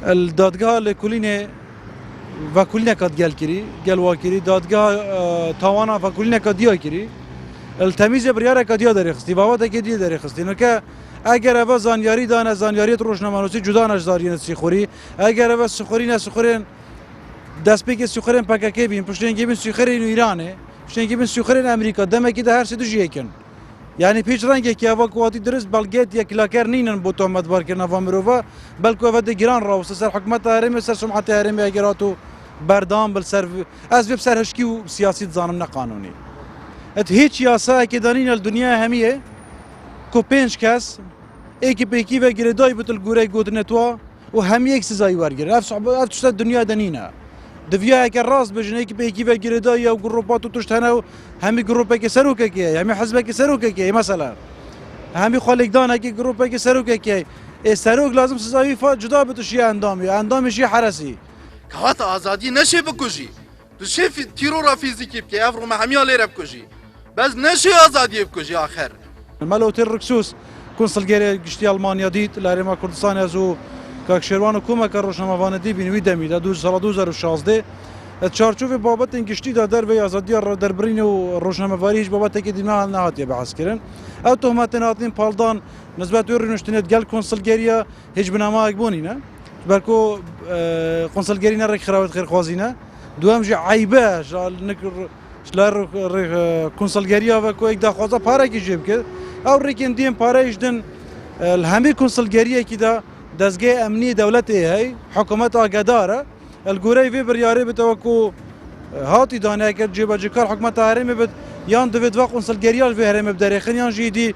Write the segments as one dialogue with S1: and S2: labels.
S1: الدادگاه لکولینه وکولینه کات گل کری گل واکری دادگاه توانا وکولینه کات دیا کری التمیز بریاره کات دیا داری خستی بابا تکی دیا داری خستی نکه اگر اول زانیاری دانه زانیاریت روشنامه‌نویسی جدا نشداری نسخوری اگر اول سخوری نسخورین دست پیک سخورین پاکه بیم پشتین گیبین سخورین ایرانه پشتین گیبین سخورین امریکا دمکی ده هر سه جیکن یعنی پیش رنگی که اوا قواتی درست بلگیت یک لاکر نینن بو تومت بارکن نوامروفا بلکو اوا گران راوس سر حکومت هرم سر سمعت هرم اگراتو بردام بل سر از وب سر هشکی و سیاسی ظالم نه قانونی ات هیچ یاسا که دانین الدنیا همیه کو پنج کس ایکی پیکی و گردای بتل گوره گودنتوا و هم یک سزایی ورگیر اف صعب اف تشت دنیا دنینا دفيا که راست بجنه که پیکی و گردای و گروپاتو تشتنه همی گروپه که سروکه که همی حزبه که سروکه که مثلا همی خالقدانه که گروپه که سروکه که سروک لازم سزایی جدا بتوشی اندامش حرسی
S2: که هات آزادی نشه بکشی تو چه تیرور فیزیکی بکی افرو محمی لیره بکشی بس نشه آزادی بکشی آخر
S1: ملوتر رکسوس کنسلگری گشتی آلمانیا دید لارما کردستان ازو کاکشیروان و کمک روشنامه‌وان دی بینوی دمیده دو سال 2016 چارچوب بابت انگشتی دادر و آزادی را در برین و روشنامه‌واری هیچ بابت که دیمه نهاتیه بحث کردن او تهمت نهاتین پالدان نسبت به رنشتنیت گل کنسلگریا هیچ بنامه اگبونی نه برکو کنسلگری نه خراوت خیر خوازینه دوام جا عیبه جال نکر شلار کنسلگریا و کو یک دخوازه پاره کی جیب که او ریکن دیم پاره ایشدن الهمی کنسلگریا کی دا دزگه امنی دولتی هی حکومت آگداره الگوری وی بریاری بتوکو هاتی دانه کرد جیب جکار حکومت هرمی بد یان دوید وقت کنسلگریال وی هرمی بدرخن یان جیدی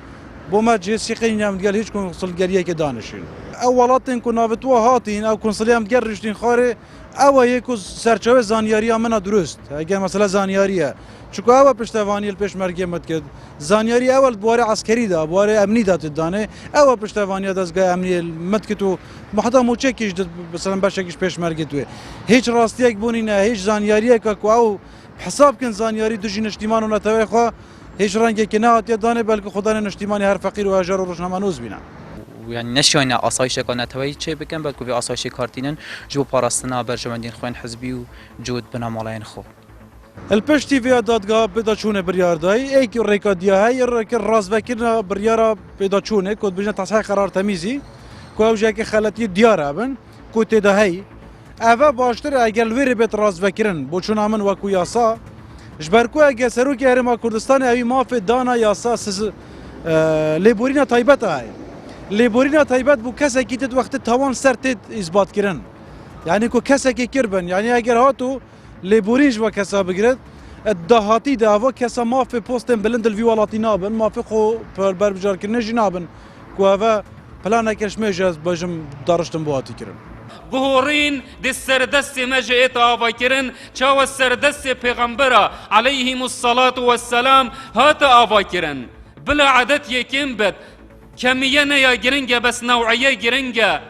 S1: بوما جی سیقین یام دیگر هیچ کنسلگریه که دانشین اولاتین کو نافتوا هاتین او کنسلیام دیگر رشتین خاره او یکو سرچوه زانیاری منا درست اگر مثلا زانیاریه چون اول پشتوانی الپشمرگی مت کرد زانیاری اول بواره عسکری دا بواره امنی داد دانه اول پشتوانی دستگاه امنی مت کتو محدا موچه کیش مثلا باشکیش پشمرگی توی هیچ راستی یک بونی نه هیچ زانیاری که او حساب کن زانیاری دوجین اجتماع و نتوی خو هیچ رنگی که نه آتی دانه بلکه خدا نشتیمانی هر فقیر و هجار و روشنامه‌نویس بینه
S3: يعني نشينا آسایش کناتوی چه بکن بلکه وی آسایش کارتینن جو پاراستنا برجمندین خوین حزبی و جود بنامالاین خو
S1: الپشتی وی دادگاه پیدا چونه بریاردای ایک ریکادیا های که رازوکر بریارا پیدا چونه کد بجن تصحیح قرار تمیزی که اوجه که خلطی دیاره بن که تیدا هی اوه باشتر اگر وی بیت رازوکرن بو چون امن وکو یاسا جبرکو اگه سرو که هرما کردستان اوی مافی دانا یاسا سز لیبورینا تایبت های لیبورینا تایبت بو کسی که تید وقت توان سر تید اثبات کرن یعنی که کسی که کربن یعنی اگر هاتو لیبورینج و کسا بگیرد دهاتی داوا کسا ما فی پوستن بلند الوی والاتی نابن ما فی خو بر بجار کرنه جی نابن که اوه پلانه کرش میجاز باجم دارشتن بواتی کرن
S4: بهورین دی سردست مجئت آوا کرن چاو سردست پیغمبر علیهم الصلاة والسلام هات آوا کرن بلا عدد یکم بد کمیه نیا گرنگه بس نوعیه گرنگه